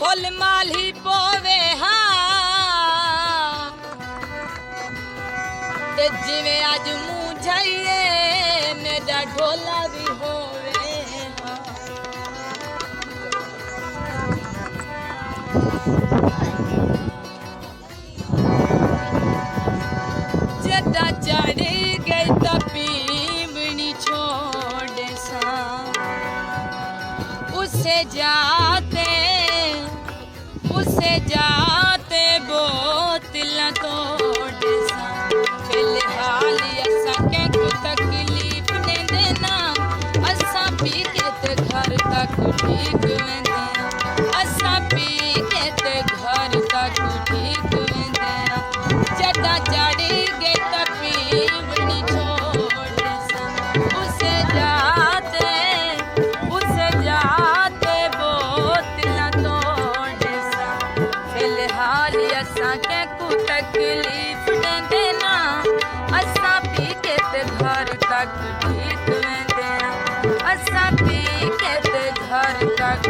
full माली पोवे हाँ ते जिवें अज मुँह जाइए मेरा ढोला भी होवे हाँ जदा चढ़ गई तपीबनी छोड़ सा उसे जाते बोतल तोड़ सा फिलहाल असा के को तकलीफ ने देना असा पी के ते घर तक ठीक वेंदे असा पी के ते घर तक ठीक वेंदे जदा चढ़ी गई तपीबनी छोड़ सा उसे जाते बोतल तोड़ सा फिलहाल असा के को तकलीफ ने देना असा पी के ते घर तक ठीक वेंदे असा पी के ते घर तक